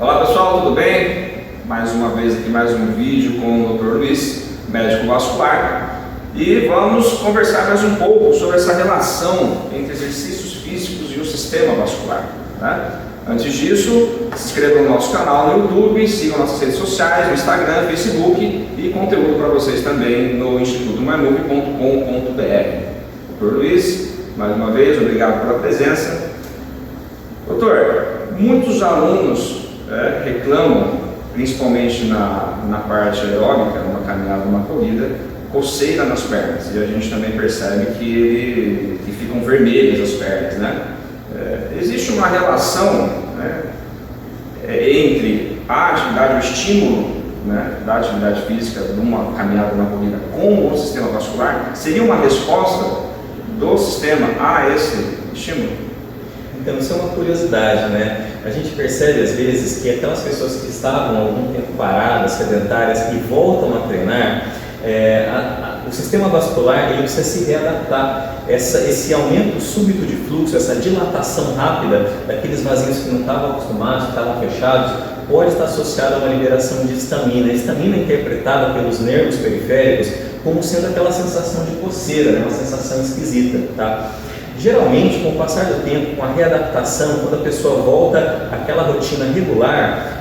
Olá pessoal, tudo bem? Mais uma vez aqui, mais um vídeo com o Dr. Luiz, médico vascular, e vamos conversar mais um pouco sobre essa relação entre exercícios físicos e o sistema vascular, né? Antes disso, se inscreva no nosso canal no YouTube, sigam nossas redes sociais, no Instagram, Facebook e conteúdo para vocês também no institutomymove.com.br. Dr. Luiz, mais uma vez, obrigado pela presença. Doutor, muitos alunos reclamam, principalmente na parte aeróbica, numa caminhada, numa corrida, coceira nas pernas, e a gente também percebe que ficam vermelhas as pernas, né? Existe uma relação, né, entre a atividade, o estímulo, né, da atividade física, numa caminhada, numa corrida, com o sistema vascular? Seria uma resposta do sistema a esse estímulo? Então, isso é uma curiosidade, né? A gente percebe às vezes que aquelas pessoas que estavam há algum tempo paradas, sedentárias, e voltam a treinar, o sistema vascular ele precisa se readaptar. Esse aumento súbito de fluxo, essa dilatação rápida daqueles vasinhos que não estavam acostumados, que estavam fechados, pode estar associado a uma liberação de histamina. A histamina é interpretada pelos nervos periféricos como sendo aquela sensação de coceira, né? Uma sensação esquisita, tá? Geralmente, com o passar do tempo, com a readaptação, quando a pessoa volta àquela rotina regular,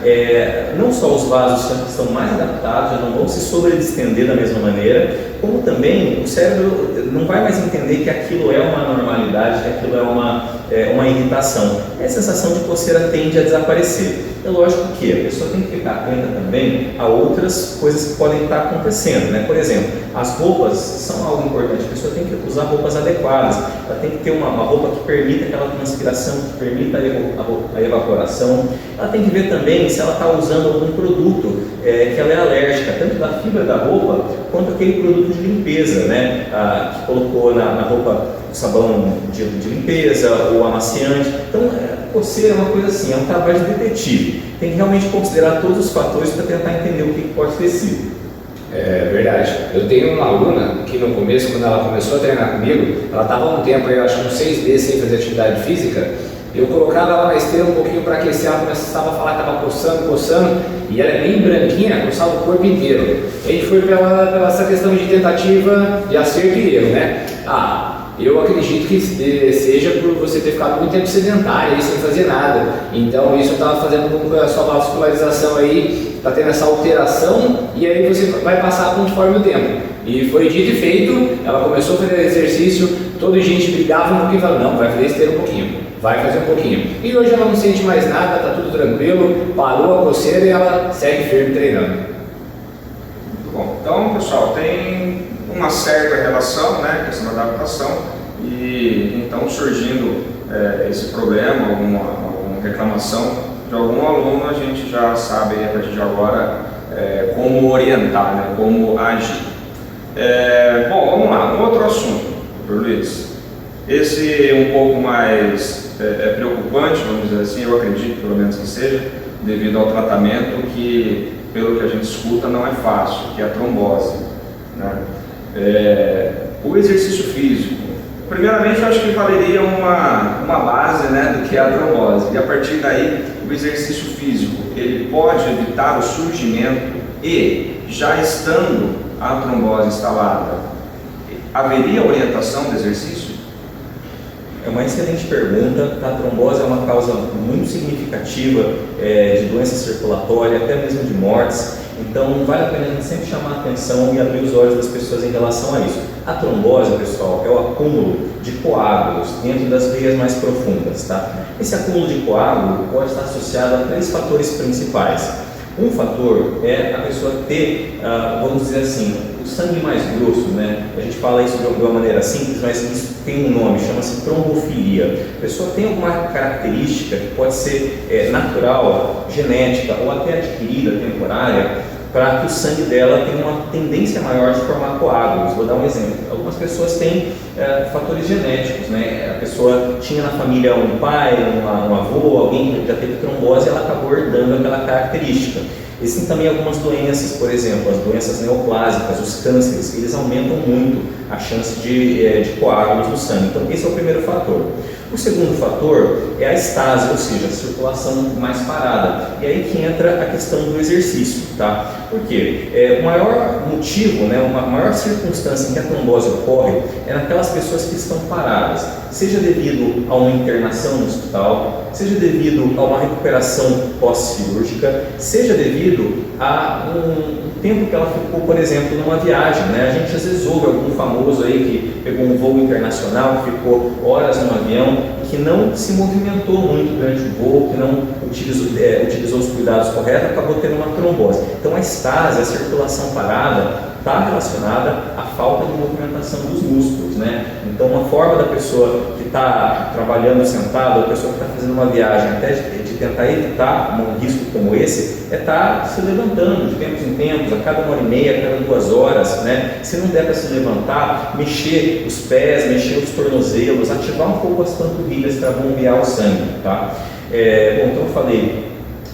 não só os vasos estão mais adaptados, já não vão se sobredistender da mesma maneira, como também o cérebro não vai mais entender que aquilo é uma normalidade, que aquilo é uma irritação. A sensação de coceira tende a desaparecer. É lógico que a pessoa tem que ficar atenta também a outras coisas que podem estar acontecendo, né? Por exemplo, as roupas são algo importante, a pessoa tem que usar roupas adequadas, ela tem que ter uma roupa que permita aquela transpiração, que permita a evaporação. Ela tem que ver também se ela está usando algum produto que ela é alérgica, tanto da fibra da roupa, quanto aquele produto de limpeza, né? Que colocou na roupa o sabão de limpeza, ou amaciante. Então, coceira é uma coisa assim, é um trabalho de detetive. Tem que realmente considerar todos os fatores para tentar entender o que pode ter sido. É verdade. Eu tenho uma aluna que no começo, quando ela começou a treinar comigo, ela estava há um tempo, eu acho que uns 6 meses sem fazer atividade física. Eu colocava ela na esteira um pouquinho para aquecer, ela começava a falar que estava coçando, e ela é bem branquinha, coçava o corpo inteiro. A gente foi pela essa questão de tentativa de acerto e erro, né? Eu acredito que seja por você ter ficado muito tempo sedentário aí, sem fazer nada. Então isso estava fazendo com que a sua vascularização aí está tendo essa alteração, e aí você vai passar conforme o tempo. E foi dito e feito, ela começou a fazer exercício, toda gente brigava um pouquinho e falava, não, vai fazer esteira um pouquinho, vai fazer um pouquinho. E hoje ela não sente mais nada, está tudo tranquilo, parou a coceira e ela segue firme treinando. Muito bom. Então, pessoal, tem uma certa relação, né, questão da adaptação, e então surgindo esse problema, alguma reclamação de algum aluno, a gente já sabe a partir de agora como orientar, né, como agir. Bom, vamos lá, um outro assunto, Dr. Luiz. Esse um pouco mais preocupante, vamos dizer assim, eu acredito pelo menos que seja, devido ao tratamento que, pelo que a gente escuta, não é fácil, que é a trombose, né? O exercício físico, primeiramente eu acho que valeria uma base, né, do que é a trombose, e a partir daí o exercício físico ele pode evitar o surgimento, e já estando a trombose instalada, haveria orientação do exercício? É uma excelente pergunta. A trombose é uma causa muito significativa de doença circulatória, até mesmo de mortes. Então, vale a pena a gente sempre chamar a atenção e abrir os olhos das pessoas em relação a isso. A trombose, pessoal, é o acúmulo de coágulos dentro das veias mais profundas, tá? Esse acúmulo de coágulo pode estar associado a 3 fatores principais. Um fator é a pessoa ter, vamos dizer assim, o sangue mais grosso, né? A gente fala isso de uma maneira simples, mas isso tem um nome, chama-se trombofilia. A pessoa tem alguma característica que pode ser natural, genética ou até adquirida, temporária, para que o sangue dela tenha uma tendência maior de formar coágulos. Vou dar um exemplo. Algumas pessoas têm fatores genéticos, né? A pessoa tinha na família um pai, um avô, alguém que já teve trombose e ela acabou herdando aquela característica. Existem também algumas doenças, por exemplo, as doenças neoplásicas, os cânceres, eles aumentam muito a chance de coágulos no sangue. Então, esse é o primeiro fator. O segundo fator é a estase, ou seja, a circulação mais parada. E aí que entra a questão do exercício, tá? Por quê? O maior motivo, né, uma maior circunstância em que a trombose ocorre é naquelas pessoas que estão paradas, seja devido a uma internação no hospital, seja devido a uma recuperação pós-cirúrgica, seja devido a um tempo que ela ficou, por exemplo, numa viagem, né? A gente às vezes ouve algum famoso aí que pegou um voo internacional, que ficou horas no avião e que não se movimentou muito durante o voo, que não utilizou os cuidados corretos, acabou tendo uma trombose. Então a estase, a circulação parada, está relacionada à falta de movimentação dos músculos, né? Então uma forma da pessoa que está trabalhando sentada, ou a pessoa que está fazendo uma viagem, até de tentar evitar um risco como esse, é estar se levantando de tempos em tempos, a cada 1h30, a cada 2 horas, né? Se não der para se levantar, mexer os pés, mexer os tornozelos, ativar um pouco as panturrilhas para bombear o sangue, tá? Bom, então eu falei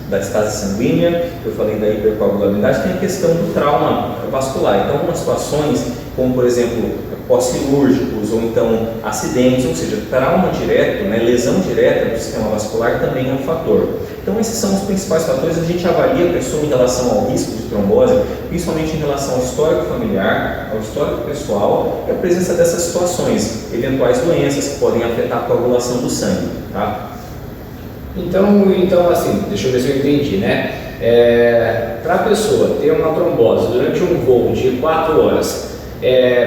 da estase sanguínea, eu falei da hipercoagulabilidade, tem a questão do trauma vascular. Então, algumas situações, como por exemplo, pós-cirúrgicos ou então acidentes, ou seja, trauma direto, né, lesão direta do sistema vascular também é um fator. Então, esses são os principais fatores. A gente avalia a pessoa em relação ao risco de trombose, principalmente em relação ao histórico familiar, ao histórico pessoal e a presença dessas situações, eventuais doenças que podem afetar a coagulação do sangue, tá? Então assim, deixa eu ver se eu entendi, né? Para a pessoa ter uma trombose durante um voo de 4 horas,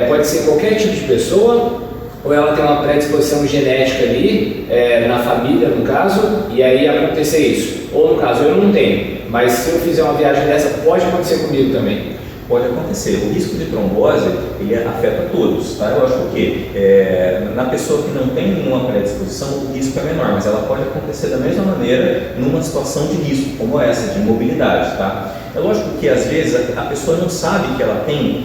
pode ser qualquer tipo de pessoa, ou ela tem uma predisposição genética ali, na família no caso, e aí acontecer isso. Ou no caso, eu não tenho, mas se eu fizer uma viagem dessa, pode acontecer comigo também. Pode acontecer. O risco de trombose, ele afeta todos, tá? Eu acho que na pessoa que não tem nenhuma predisposição, o risco é menor, mas ela pode acontecer da mesma maneira numa situação de risco, como essa, de mobilidade, tá? É lógico que às vezes a pessoa não sabe que ela tem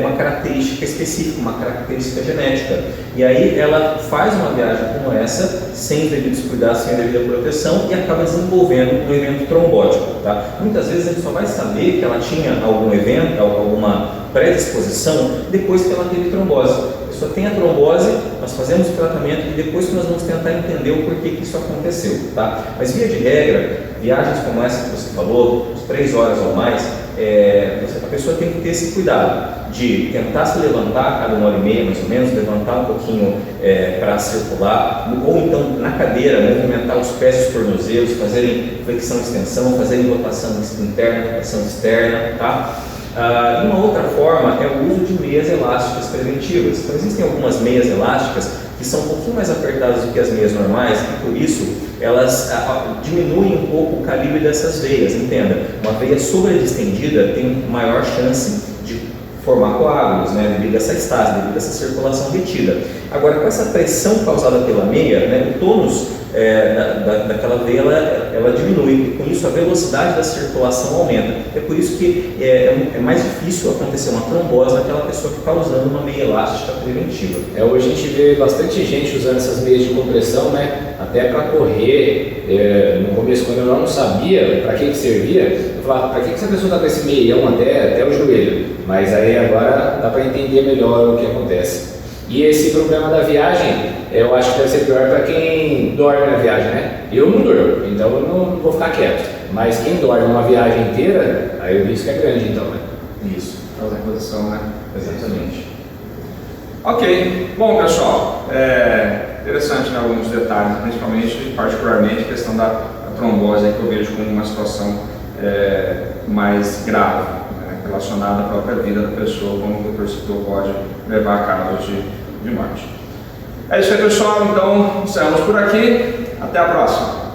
uma característica específica, uma característica genética, e aí ela faz uma viagem como essa, sem devidos cuidados, sem devida proteção, e acaba desenvolvendo um evento trombótico, tá? Muitas vezes a gente só vai saber que ela tinha algum evento, alguma predisposição, depois que ela teve trombose. A pessoa tem a trombose, nós fazemos o tratamento e depois que nós vamos tentar entender o porquê que isso aconteceu, tá? Mas via de regra, viagens como essa que você falou, 3 horas ou mais, a pessoa tem que ter esse cuidado de tentar se levantar a cada 1h30 mais ou menos, levantar um pouquinho para circular, ou então na cadeira, movimentar os pés e os tornozelos, fazerem flexão e extensão, fazerem rotação interna, rotação externa, tá? E uma outra forma é o uso de meias elásticas preventivas. Então existem algumas meias elásticas que são um pouquinho mais apertadas do que as meias normais e por isso elas diminuem um pouco o calibre dessas veias, entenda. Uma veia sobredistendida tem maior chance de formar coágulos, né, devido a essa estase, devido a essa circulação retida. Agora, com essa pressão causada pela meia, né, o tônus daquela veia ela diminui e com isso a velocidade da circulação aumenta. É por isso que é mais difícil acontecer uma trombose naquela pessoa que está usando uma meia elástica preventiva. Hoje a gente vê bastante gente usando essas meias de compressão, né? Até para correr. No começo, quando eu não sabia para que servia, eu falava, para que essa pessoa está com esse meião até o joelho? Mas aí agora dá para entender melhor o que acontece. E esse problema da viagem, eu acho que deve ser pior para quem dorme na viagem, né? Eu não durmo, então eu não vou ficar quieto. Mas quem dorme uma viagem inteira, aí o risco é grande, então, né? Isso, causa reposição, né? Exatamente. Ok, bom pessoal, interessante, né, alguns detalhes, principalmente, particularmente, a questão da trombose, que eu vejo como uma situação mais grave, né, relacionada à própria vida da pessoa, como o doutor citou, pode levar a casos de morte. É isso aí, pessoal, então encerramos por aqui, até a próxima.